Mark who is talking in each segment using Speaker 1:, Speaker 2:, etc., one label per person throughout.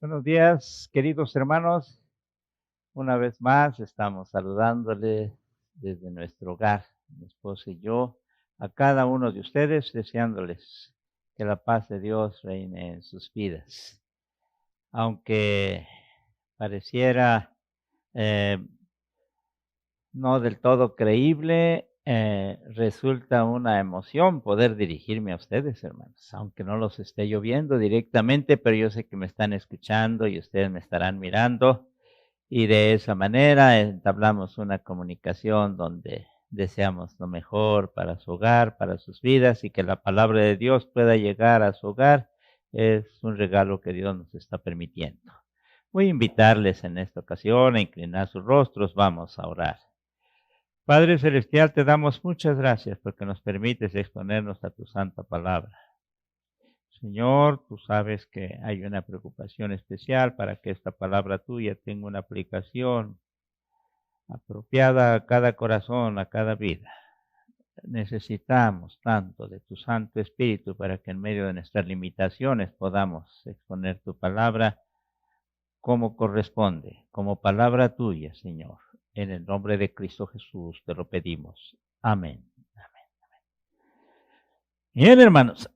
Speaker 1: Buenos días, queridos hermanos. Una vez más estamos saludándoles desde nuestro hogar, mi esposa y yo, a cada uno de ustedes, deseándoles que la paz de Dios reine en sus vidas. Aunque pareciera eh, no del todo creíble, resulta una emoción poder dirigirme a ustedes, hermanos, aunque no los esté yo viendo directamente, pero yo sé que me están escuchando y ustedes me estarán mirando. Y de esa manera entablamos una comunicación donde deseamos lo mejor para su hogar, para sus vidas, y que la palabra de Dios pueda llegar a su hogar. Es un regalo que Dios nos está permitiendo. Voy a invitarles en esta ocasión a inclinar sus rostros. Vamos a orar. Padre Celestial, te damos muchas gracias porque nos permites exponernos a tu santa palabra. Señor, tú sabes que hay una preocupación especial para que esta palabra tuya tenga una aplicación apropiada a cada corazón, a cada vida. Necesitamos tanto de tu Santo Espíritu para que en medio de nuestras limitaciones podamos exponer tu palabra como corresponde, como palabra tuya, Señor. En el nombre de Cristo Jesús te lo pedimos. Amén. Bien, hermanos.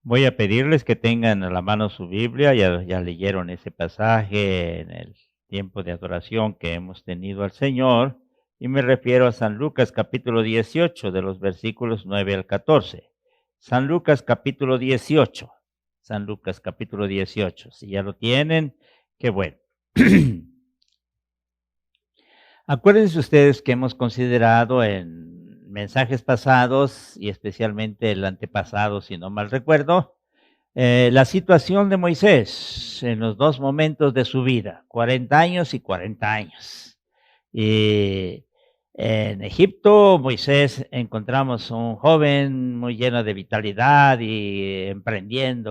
Speaker 1: Voy a pedirles que tengan a la mano su Biblia. Ya leyeron ese pasaje en el tiempo de adoración que hemos tenido al Señor. Y me refiero a San Lucas capítulo 18, de los versículos 9 al 14. San Lucas capítulo 18. San Lucas capítulo 18. Si ya lo tienen, qué bueno. Acuérdense ustedes que hemos considerado en mensajes pasados, y especialmente el antepasado, si no mal recuerdo, la situación de Moisés en los dos momentos de su vida, 40 años y 40 años. Y en Egipto, Moisés, encontramos un joven muy lleno de vitalidad y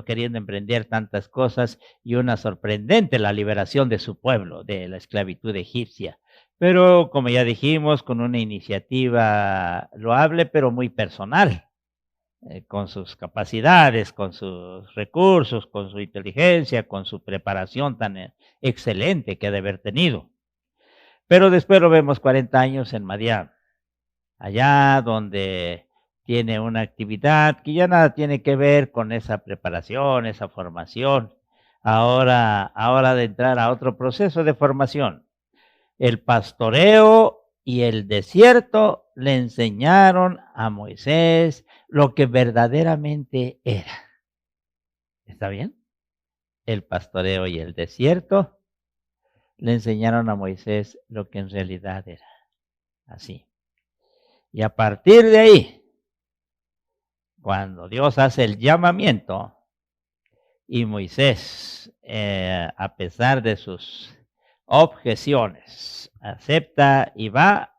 Speaker 1: queriendo emprender tantas cosas, y una sorprendente la liberación de su pueblo de la esclavitud egipcia. Pero, como ya dijimos, con una iniciativa loable, pero muy personal, con sus capacidades, con sus recursos, con su inteligencia, con su preparación tan excelente que ha de haber tenido. Pero después lo vemos 40 años en Madián, allá donde tiene una actividad que ya nada tiene que ver con esa preparación, esa formación. Ahora de entrar a otro proceso de formación. El pastoreo y el desierto le enseñaron a Moisés lo que verdaderamente era. ¿Está bien? El pastoreo y el desierto le enseñaron a Moisés lo que en realidad era. Así. Y a partir de ahí, cuando Dios hace el llamamiento y Moisés, a pesar de sus objeciones, acepta y va,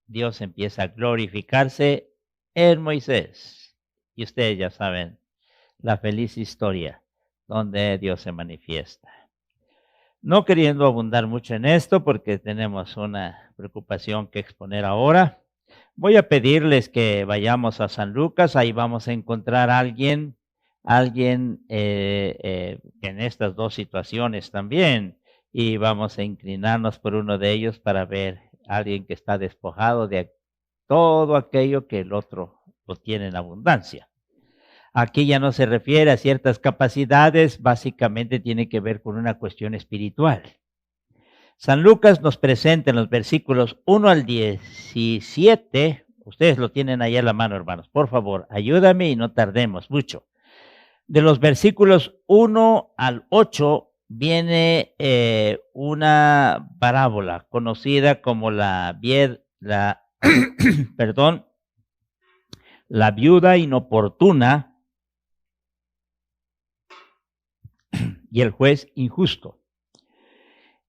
Speaker 1: Dios empieza a glorificarse en Moisés. Y ustedes ya saben la feliz historia donde Dios se manifiesta. No queriendo abundar mucho en esto, porque tenemos una preocupación que exponer ahora, voy a pedirles que vayamos a San Lucas. Ahí vamos a encontrar a alguien que en estas dos situaciones también, y vamos a inclinarnos por uno de ellos para ver a alguien que está despojado de todo aquello que el otro lo tiene en abundancia. Aquí ya no se refiere a ciertas capacidades, básicamente tiene que ver con una cuestión espiritual. San Lucas nos presenta en los versículos 1 al 17, ustedes lo tienen ahí a la mano, hermanos, por favor, ayúdame y no tardemos mucho. De los versículos 1 al 8 viene una parábola conocida como la viuda inoportuna y el juez injusto.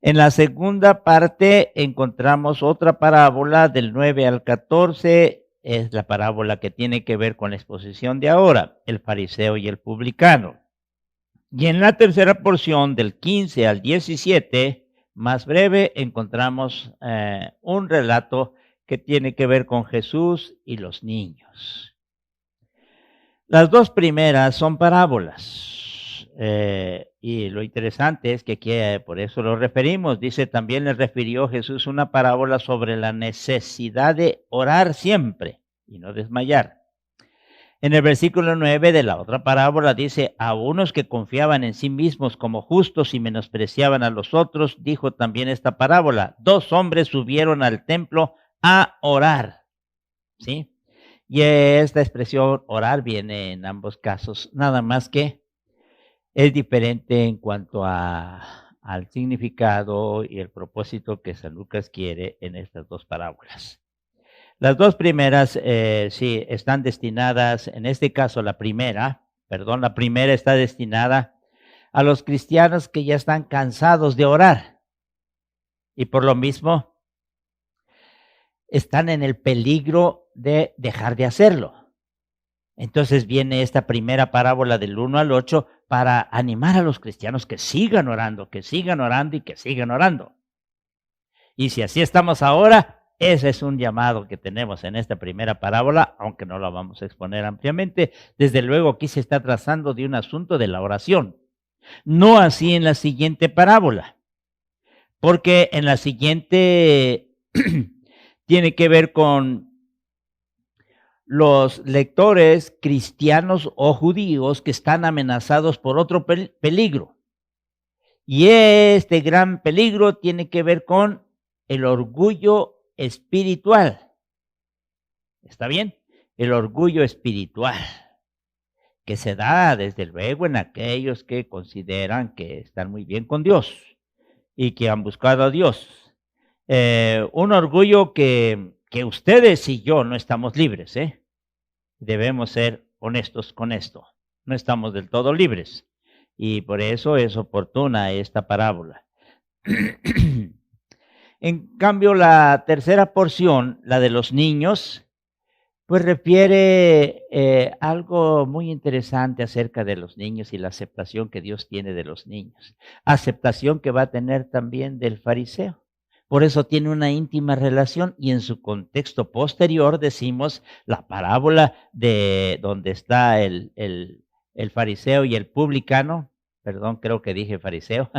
Speaker 1: En la segunda parte encontramos otra parábola del 9 al 14, es la parábola que tiene que ver con la exposición de ahora, el fariseo y el publicano. Y en la tercera porción, del 15 al 17, más breve, encontramos un relato que tiene que ver con Jesús y los niños. Las dos primeras son parábolas. y lo interesante es que aquí, por eso lo referimos, dice, también le refirió Jesús una parábola sobre la necesidad de orar siempre y no desmayar. En el versículo 9 de la otra parábola dice, a unos que confiaban en sí mismos como justos y menospreciaban a los otros, dijo también esta parábola, 2 hombres subieron al templo a orar, ¿sí? Y esta expresión orar viene en ambos casos, nada más que es diferente en cuanto al significado y el propósito que San Lucas quiere en estas 2 parábolas. Las 2 primeras, sí, están destinadas, en este caso la primera está destinada a los cristianos que ya están cansados de orar y por lo mismo están en el peligro de dejar de hacerlo. Entonces viene esta primera parábola del 1 al 8 para animar a los cristianos que sigan orando y que sigan orando. Y si así estamos ahora, ese es un llamado que tenemos en esta primera parábola, aunque no la vamos a exponer ampliamente. Desde luego aquí se está tratando de un asunto de la oración. No así en la siguiente parábola, porque en la siguiente tiene que ver con los lectores cristianos o judíos que están amenazados por otro peligro. Y este gran peligro tiene que ver con el orgullo espiritual. ¿Está bien? El orgullo espiritual, que se da desde luego en aquellos que consideran que están muy bien con Dios y que han buscado a Dios. Un orgullo que ustedes y yo no estamos libres, ¿eh? Debemos ser honestos con esto. No estamos del todo libres. Y por eso es oportuna esta parábola. En cambio, la tercera porción, la de los niños, pues refiere algo muy interesante acerca de los niños y la aceptación que Dios tiene de los niños. Aceptación que va a tener también del fariseo. Por eso tiene una íntima relación y en su contexto posterior decimos la parábola de donde está el fariseo y el publicano, perdón, creo que dije fariseo,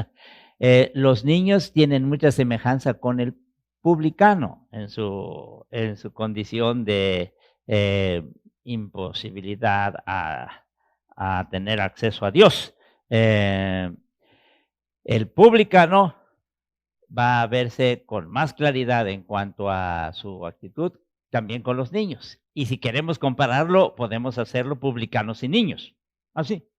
Speaker 1: los niños tienen mucha semejanza con el publicano en su condición de imposibilidad a tener acceso a Dios. El publicano va a verse con más claridad en cuanto a su actitud también con los niños. Y si queremos compararlo, podemos hacerlo publicanos y niños. Así.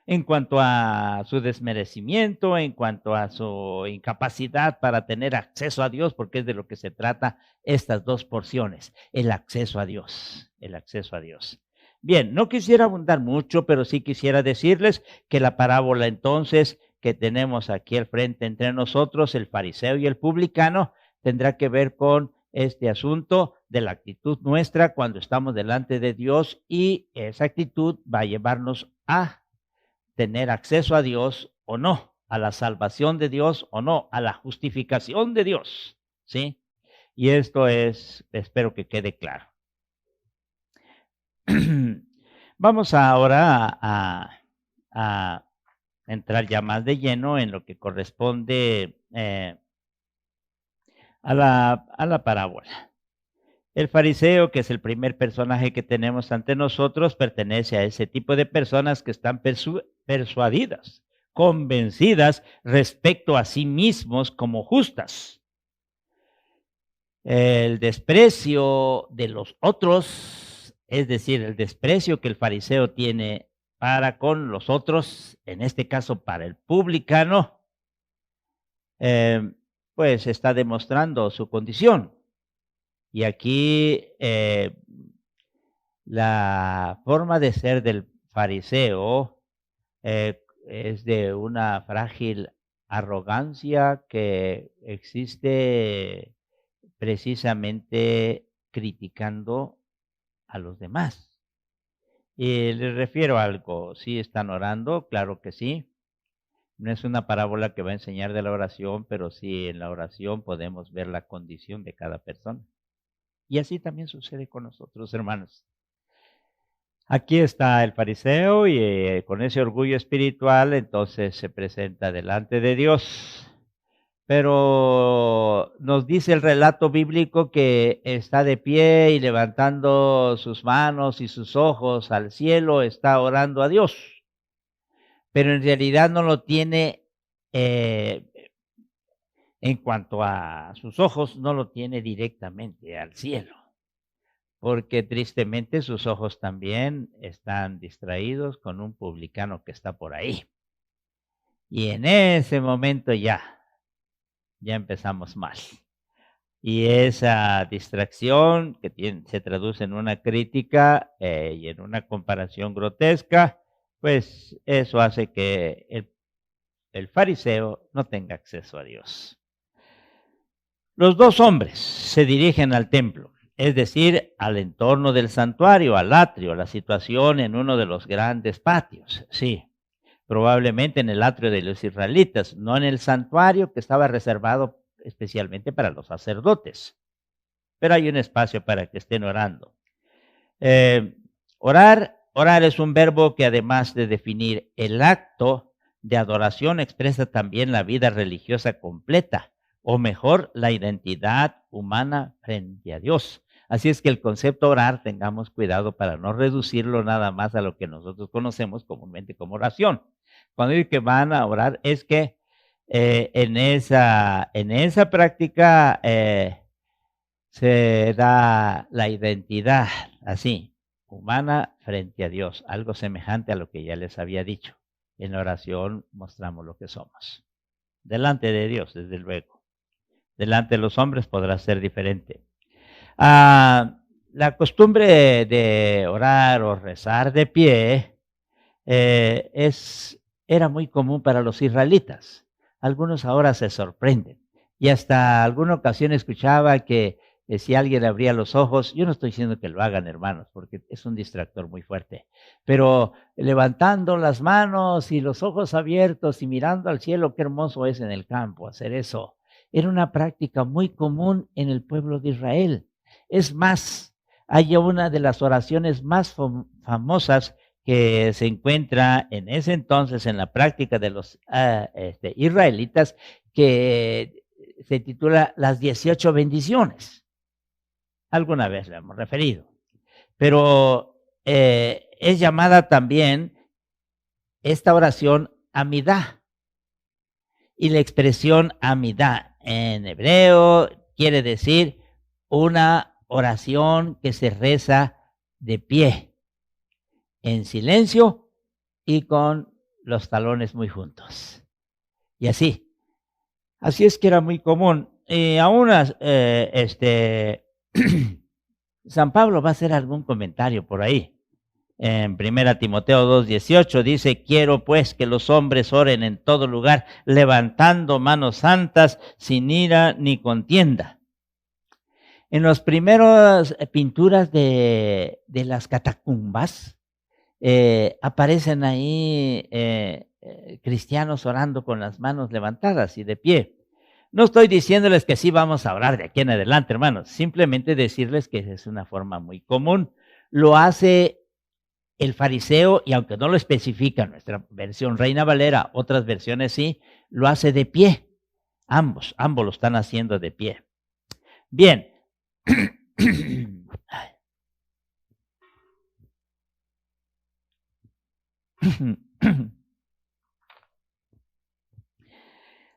Speaker 1: En cuanto a su desmerecimiento, en cuanto a su incapacidad para tener acceso a Dios, porque es de lo que se trata estas 2 porciones, el acceso a Dios, el acceso a Dios. Bien, no quisiera abundar mucho, pero sí quisiera decirles que la parábola entonces que tenemos aquí al frente entre nosotros, el fariseo y el publicano, tendrá que ver con este asunto de la actitud nuestra cuando estamos delante de Dios y esa actitud va a llevarnos a tener acceso a Dios o no, a la salvación de Dios o no, a la justificación de Dios, ¿sí? Y esto es, espero que quede claro. Vamos ahora a entrar ya más de lleno en lo que corresponde a la parábola. El fariseo, que es el primer personaje que tenemos ante nosotros, pertenece a ese tipo de personas que están persuadidas, convencidas respecto a sí mismos como justas. El desprecio de los otros, es decir, el desprecio que el fariseo tiene para con los otros, en este caso para el publicano, pues está demostrando su condición. Y aquí la forma de ser del fariseo es de una frágil arrogancia que existe precisamente criticando a los demás. Y les refiero a algo, ¿sí están orando? Claro que sí. No es una parábola que va a enseñar de la oración, pero sí en la oración podemos ver la condición de cada persona. Y así también sucede con nosotros, hermanos. Aquí está el fariseo y con ese orgullo espiritual entonces se presenta delante de Dios. Pero nos dice el relato bíblico que está de pie y levantando sus manos y sus ojos al cielo, está orando a Dios, pero en realidad no lo tiene, eh, en cuanto a sus ojos, no lo tiene directamente al cielo, porque tristemente sus ojos también están distraídos con un publicano que está por ahí. Y en ese momento ya empezamos mal. Y esa distracción que se traduce en una crítica y en una comparación grotesca, pues eso hace que el fariseo no tenga acceso a Dios. Los dos hombres se dirigen al templo, es decir, al entorno del santuario, al atrio, la situación en uno de los grandes patios, sí, probablemente en el atrio de los israelitas, no en el santuario que estaba reservado especialmente para los sacerdotes, pero hay un espacio para que estén orando. Eh, orar es un verbo que además de definir el acto de adoración expresa también la vida religiosa completa, o mejor, la identidad humana frente a Dios. Así es que el concepto orar, tengamos cuidado para no reducirlo nada más a lo que nosotros conocemos comúnmente como oración. Cuando digo que van a orar es que en esa práctica se da la identidad así, humana frente a Dios, algo semejante a lo que ya les había dicho. En la oración mostramos lo que somos. Delante de Dios, desde luego. Delante de los hombres podrá ser diferente. La costumbre de orar o rezar de pie era muy común para los israelitas. Algunos ahora se sorprenden. Y hasta alguna ocasión escuchaba que si alguien abría los ojos, yo no estoy diciendo que lo hagan, hermanos, porque es un distractor muy fuerte, pero levantando las manos y los ojos abiertos y mirando al cielo, qué hermoso es en el campo hacer eso. Era una práctica muy común en el pueblo de Israel. Es más, hay una de las oraciones más famosas que se encuentra en ese entonces en la práctica de los israelitas, que se titula Las 18 bendiciones. Alguna vez la hemos referido, pero es llamada también esta oración Amidá, y la expresión Amidá en hebreo quiere decir una oración que se reza de pie, en silencio y con los talones muy juntos. Y así es que era muy común. Aún San Pablo va a hacer algún comentario por ahí. En 1 Timoteo 2:18 dice, quiero pues que los hombres oren en todo lugar, levantando manos santas, sin ira ni contienda. En las primeras pinturas de las catacumbas, aparecen ahí cristianos orando con las manos levantadas y de pie. No estoy diciéndoles que sí vamos a orar de aquí en adelante, hermanos, simplemente decirles que es una forma muy común. Lo hace el fariseo, y aunque no lo especifica nuestra versión Reina Valera, otras versiones sí, lo hace de pie. Ambos lo están haciendo de pie. Bien.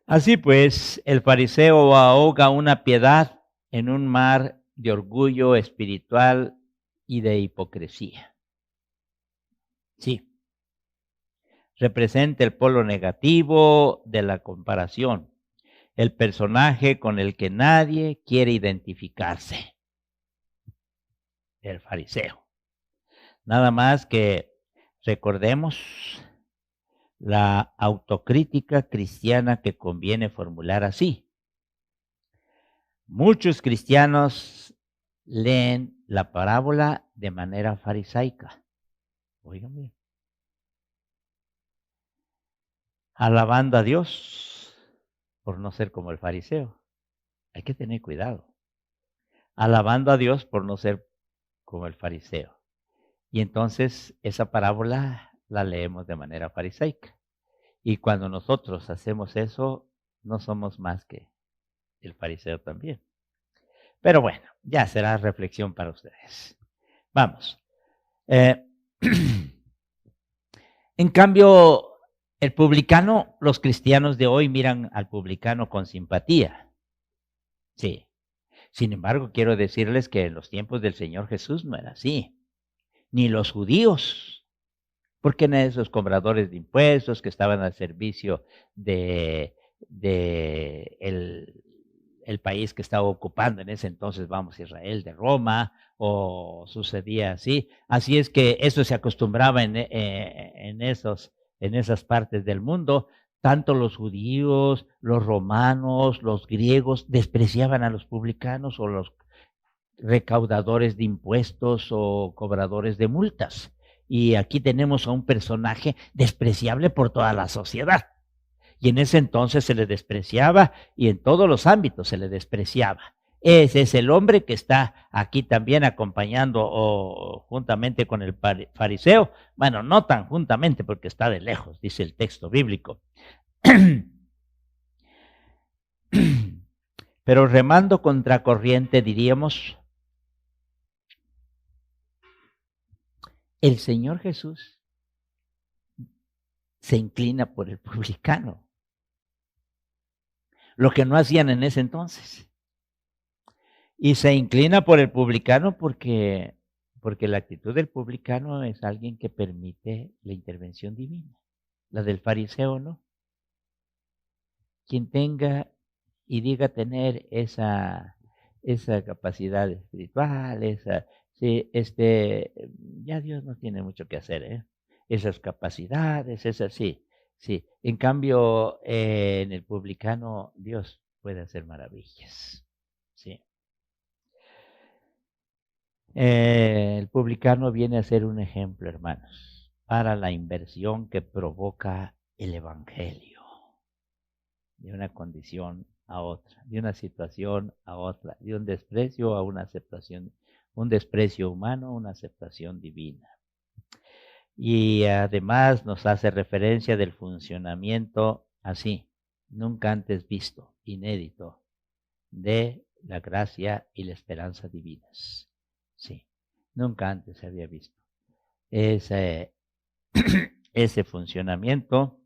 Speaker 1: Así pues, el fariseo ahoga una piedad en un mar de orgullo espiritual y de hipocresía. Sí, representa el polo negativo de la comparación, el personaje con el que nadie quiere identificarse, el fariseo. Nada más que recordemos la autocrítica cristiana que conviene formular así. Muchos cristianos leen la parábola de manera farisaica. Oigan bien. Alabando a Dios por no ser como el fariseo. Hay que tener cuidado. Alabando a Dios por no ser como el fariseo. Y entonces esa parábola la leemos de manera farisaica. Y cuando nosotros hacemos eso, no somos más que el fariseo también. Pero bueno, ya será reflexión para ustedes. Vamos. Eh, en cambio, el publicano, los cristianos de hoy miran al publicano con simpatía. Sí. Sin embargo, quiero decirles que en los tiempos del Señor Jesús no era así. Ni los judíos, porque eran esos cobradores de impuestos que estaban al servicio de el país que estaba ocupando en ese entonces, vamos, Israel, de Roma, o sucedía así. Así es que eso se acostumbraba en esas partes del mundo. Tanto los judíos, los romanos, los griegos despreciaban a los publicanos o los recaudadores de impuestos o cobradores de multas. Y aquí tenemos a un personaje despreciable por toda la sociedad. Y en ese entonces se le despreciaba y en todos los ámbitos se le despreciaba. Ese es el hombre que está aquí también acompañando o juntamente con el fariseo. Bueno, no tan juntamente porque está de lejos, dice el texto bíblico. Pero remando contracorriente diríamos, el Señor Jesús se inclina por el publicano, lo que no hacían en ese entonces. Y se inclina por el publicano porque la actitud del publicano es alguien que permite la intervención divina. La del fariseo no. Quien tenga y diga tener esa capacidad espiritual, sí, ya Dios no tiene mucho que hacer, ¿eh? Esas capacidades, sí. En cambio, en el publicano Dios puede hacer maravillas, sí. El publicano viene a ser un ejemplo, hermanos, para la inversión que provoca el evangelio de una condición a otra, de una situación a otra, de un desprecio a una aceptación, un desprecio humano a una aceptación divina. Y además nos hace referencia del funcionamiento así, nunca antes visto, inédito, de la gracia y la esperanza divinas. Sí, nunca antes se había visto ese, ese funcionamiento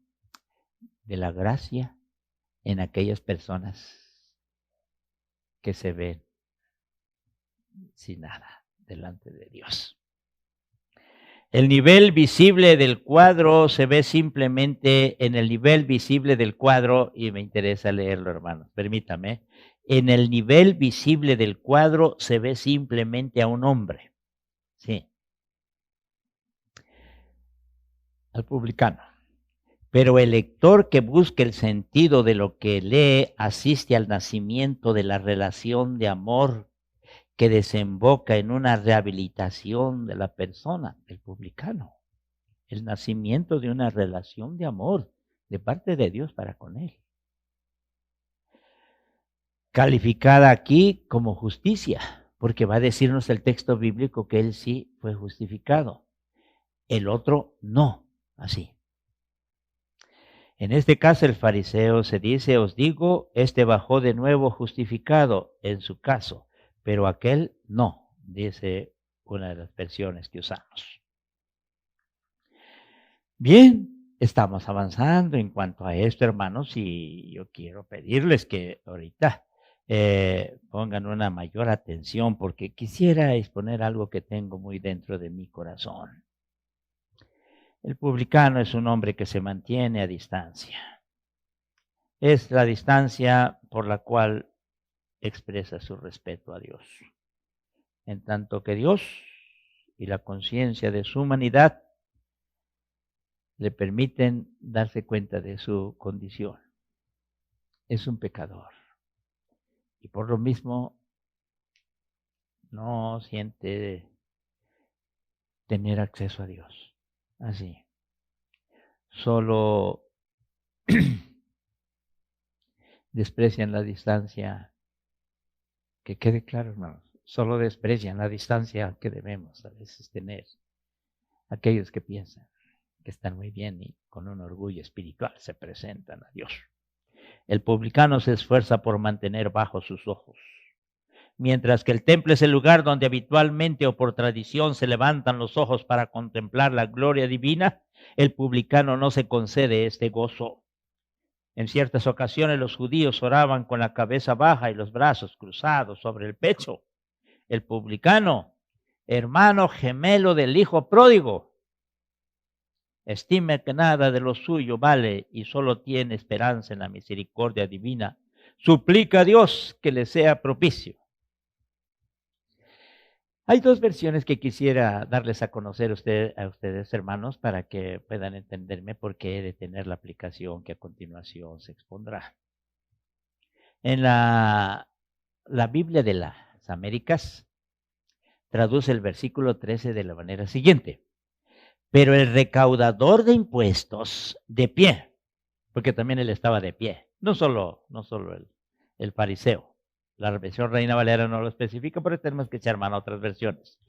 Speaker 1: de la gracia en aquellas personas que se ven sin nada delante de Dios. El nivel visible del cuadro se ve simplemente en el nivel visible del cuadro, y me interesa leerlo, hermanos, permítame. En el nivel visible del cuadro se ve simplemente a un hombre, sí, al publicano. Pero el lector que busque el sentido de lo que lee asiste al nacimiento de la relación de amor que desemboca en una rehabilitación de la persona, el publicano. El nacimiento de una relación de amor de parte de Dios para con él. Calificada aquí como justicia, porque va a decirnos el texto bíblico que él sí fue justificado, el otro no, así. En este caso el fariseo se dice, os digo, este bajó de nuevo justificado en su caso, pero aquel no, dice una de las versiones que usamos. Bien, estamos avanzando en cuanto a esto, hermanos, y yo quiero pedirles que ahorita pongan una mayor atención porque quisiera exponer algo que tengo muy dentro de mi corazón. El publicano es un hombre que se mantiene a distancia. Es la distancia por la cual expresa su respeto a Dios. En tanto que Dios y la conciencia de su humanidad le permiten darse cuenta de su condición. Es un pecador. Y por lo mismo no siente tener acceso a Dios. Así. Solo desprecian la distancia, que quede claro, hermanos, solo desprecian la distancia que debemos a veces tener aquellos que piensan que están muy bien y con un orgullo espiritual se presentan a Dios. El publicano se esfuerza por mantener bajos sus ojos. Mientras que el templo es el lugar donde habitualmente o por tradición se levantan los ojos para contemplar la gloria divina, el publicano no se concede este gozo. En ciertas ocasiones los judíos oraban con la cabeza baja y los brazos cruzados sobre el pecho. El publicano, hermano gemelo del hijo pródigo, estima que nada de lo suyo vale y solo tiene esperanza en la misericordia divina. Suplica a Dios que le sea propicio. Hay dos versiones que quisiera darles a conocer a ustedes, hermanos, para que puedan entenderme por qué he de tener la aplicación que a continuación se expondrá. En la Biblia de las Américas traduce el versículo 13 de la manera siguiente. Pero el recaudador de impuestos de pie, porque también él estaba de pie, no solo el fariseo. La versión Reina Valera no lo especifica, pero tenemos que echar mano a otras versiones.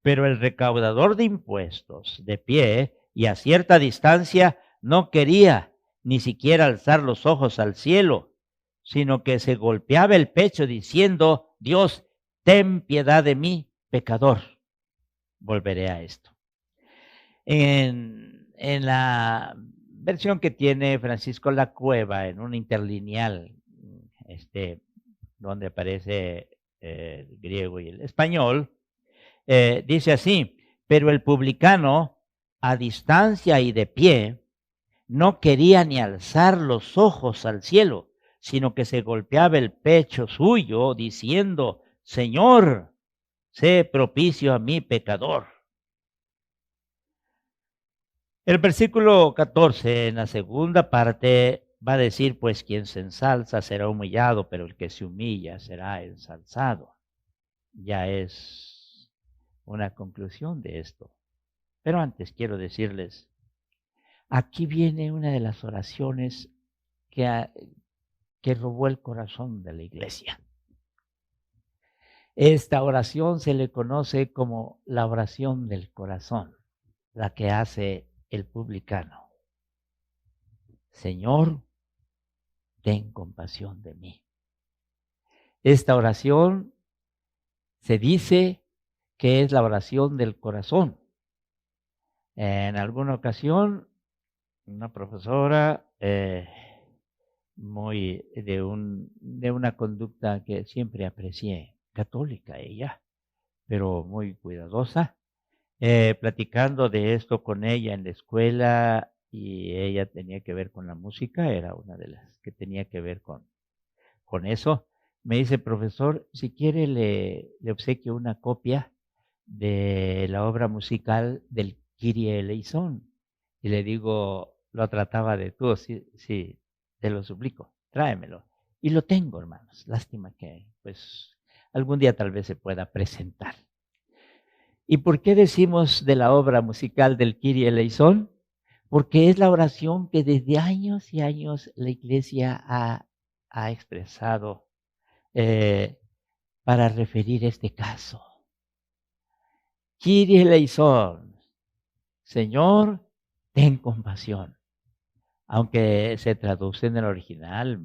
Speaker 1: Pero el recaudador de impuestos, de pie y a cierta distancia, no quería ni siquiera alzar los ojos al cielo, sino que se golpeaba el pecho diciendo, Dios, ten piedad de mí, pecador. Volveré a esto. En la versión que tiene Francisco Lacueva, en un interlineal, donde aparece el griego y el español, dice así, pero el publicano, a distancia y de pie, no quería ni alzar los ojos al cielo, sino que se golpeaba el pecho suyo, diciendo, Señor, sé propicio a mí, pecador. El versículo 14, en la segunda parte, va a decir, pues quien se ensalza será humillado, pero el que se humilla será ensalzado. Ya es una conclusión de esto. Pero antes quiero decirles, aquí viene una de las oraciones que robó el corazón de la iglesia. Esta oración se le conoce como la oración del corazón, la que hace el publicano. Señor, ten compasión de mí. Esta oración se dice que es la oración del corazón. En alguna ocasión, una profesora de una conducta que siempre aprecié, católica ella, pero muy cuidadosa, platicando de esto con ella en la escuela, y ella tenía que ver con la música, era una de las que tenía que ver con eso. Me dice, profesor, si quiere le obsequio una copia de la obra musical del Kyrie eleison. Y le digo, lo trataba de tú, sí, te lo suplico, tráemelo. Y lo tengo, hermanos. Lástima que, pues, algún día tal vez se pueda presentar. ¿Y por qué decimos de la obra musical del Kyrie eleison? Porque es la oración que desde años y años la Iglesia ha expresado para referir este caso. Kyrie eleison, Señor, ten compasión. Aunque se traduce en el original,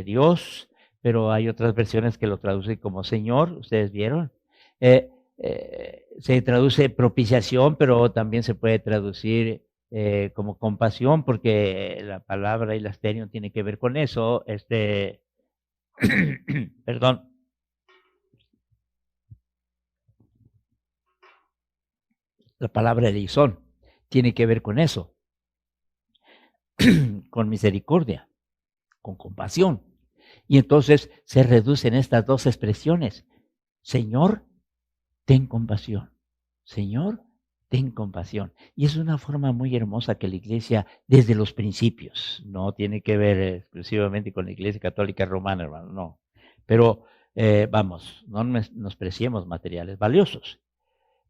Speaker 1: Dios, pero hay otras versiones que lo traducen como Señor, ¿ustedes vieron? Se traduce propiciación, pero también se puede traducir como compasión, porque la palabra hilasterion tiene que ver con eso, perdón. La palabra eleison tiene que ver con eso, con misericordia, con compasión. Y entonces se reducen estas dos expresiones. Señor, ten compasión. Señor, ten compasión. Y es una forma muy hermosa que la Iglesia, desde los principios, no tiene que ver exclusivamente con la Iglesia Católica Romana, hermano, no. Pero vamos, no nos preciemos materiales valiosos.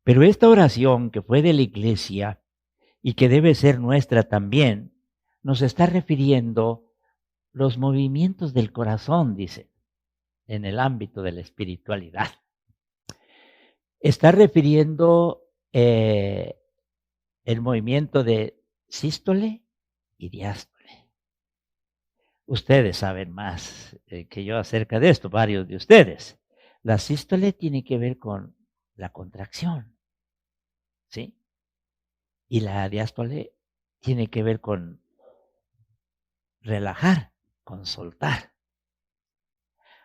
Speaker 1: Pero esta oración que fue de la Iglesia y que debe ser nuestra también, nos está refiriendo los movimientos del corazón, dice, en el ámbito de la espiritualidad. Está refiriendo el movimiento de sístole y diástole. Ustedes saben más que yo acerca de esto, varios de ustedes. La sístole tiene que ver con la contracción, ¿sí? Y la diástole tiene que ver con relajar, con soltar.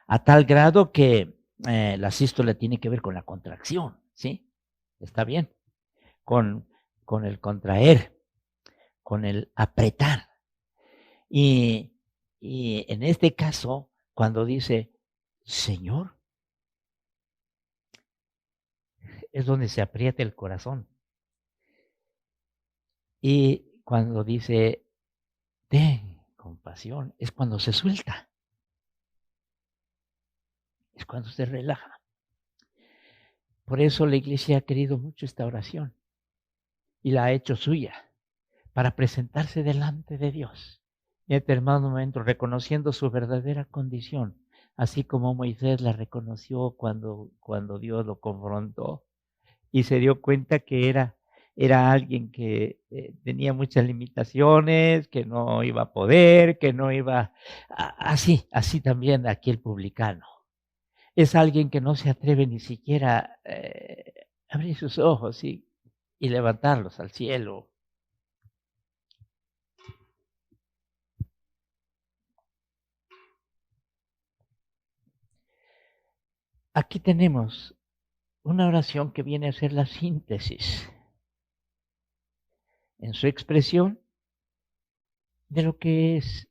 Speaker 1: A tal grado que la sístole tiene que ver con la contracción, ¿sí? Está bien. Con, con el contraer, con el apretar. Y, y en este caso, cuando dice Señor, es donde se aprieta el corazón. Y cuando dice ten compasión, es cuando se suelta, es cuando se relaja. Por eso la iglesia ha querido mucho esta oración y la ha hecho suya para presentarse delante de Dios. Y en determinado momento, reconociendo su verdadera condición, así como Moisés la reconoció cuando Dios lo confrontó y se dio cuenta que era alguien que tenía muchas limitaciones, que no iba a poder, que no iba, así también aquí el publicano. Es alguien que no se atreve ni siquiera a abrir sus ojos y levantarlos al cielo. Aquí tenemos una oración que viene a ser la síntesis en su expresión de lo que es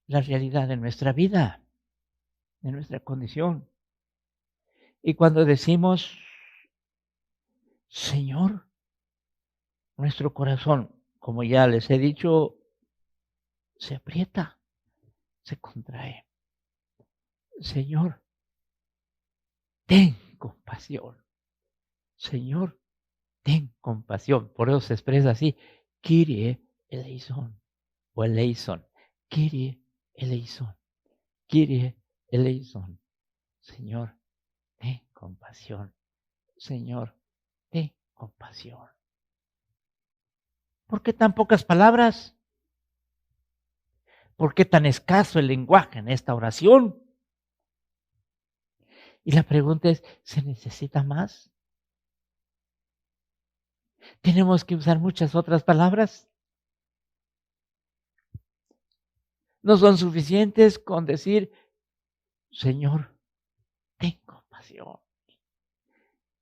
Speaker 1: la realidad de nuestra vida, de nuestra condición. Y cuando decimos, Señor, nuestro corazón, como ya les he dicho, se aprieta, se contrae. Señor, ten compasión. Señor, ten compasión. Por eso se expresa así, Kyrie eleison, o eleison, Kyrie eleison, Kyrie eleison. Señor, ten compasión. Señor, ten compasión. ¿Por qué tan pocas palabras? ¿Por qué tan escaso el lenguaje en esta oración? Y la pregunta es, ¿se necesita más? ¿Tenemos que usar muchas otras palabras? ¿No son suficientes con decir, Señor, ten compasión?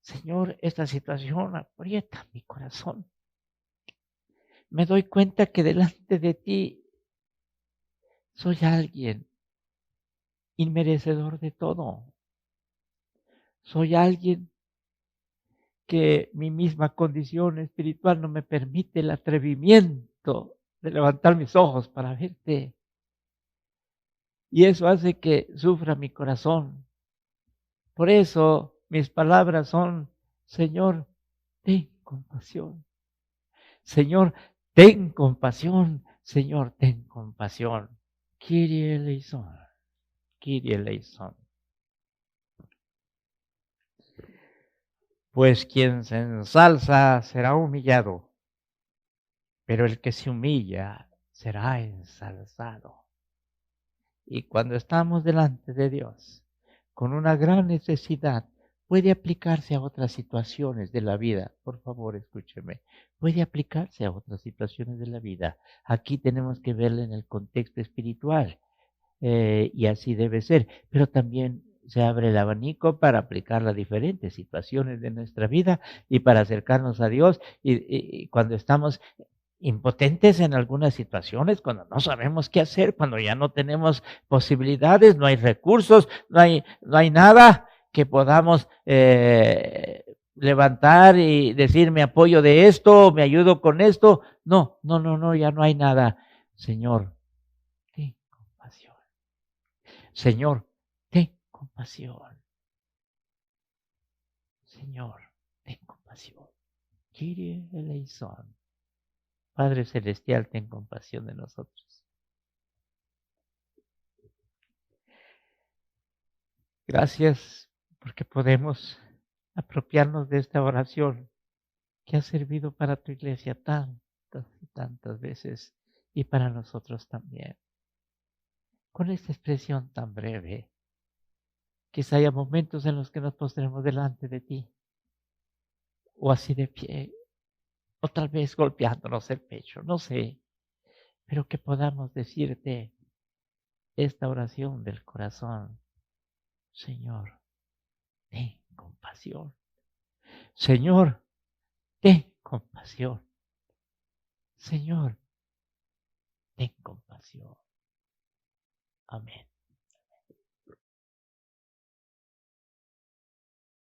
Speaker 1: Señor, esta situación aprieta mi corazón. Me doy cuenta que delante de ti soy alguien inmerecedor de todo. Soy alguien que mi misma condición espiritual no me permite el atrevimiento de levantar mis ojos para verte. Y eso hace que sufra mi corazón. Por eso mis palabras son, Señor, ten compasión. Señor, ten compasión. Señor, ten compasión. Kyrie eleison. Kyrie eleison. Pues quien se ensalza será humillado, pero el que se humilla será ensalzado. Y cuando estamos delante de Dios con una gran necesidad, puede aplicarse a otras situaciones de la vida. Por favor, escúcheme. Puede aplicarse a otras situaciones de la vida. Aquí tenemos que verla en el contexto espiritual. Y así debe ser. Pero también se abre el abanico para aplicarla a diferentes situaciones de nuestra vida y para acercarnos a Dios. Y cuando estamos impotentes en algunas situaciones, cuando no sabemos qué hacer, cuando ya no tenemos posibilidades, no hay recursos, no hay nada que podamos levantar y decir me apoyo de esto, me ayudo con esto. No, ya no hay nada. Señor, ten compasión. Señor, ten compasión. Señor, ten compasión. Kyrie eleison. Padre Celestial, ten compasión de nosotros. Gracias porque podemos apropiarnos de esta oración que has servido para tu iglesia tantas y tantas veces y para nosotros también. Con esta expresión tan breve, quizá haya momentos en los que nos postremos delante de ti, o así de pie, o tal vez golpeándonos el pecho, no sé, pero que podamos decirte esta oración del corazón. Señor, ten compasión. Señor, ten compasión. Señor, ten compasión. Amén.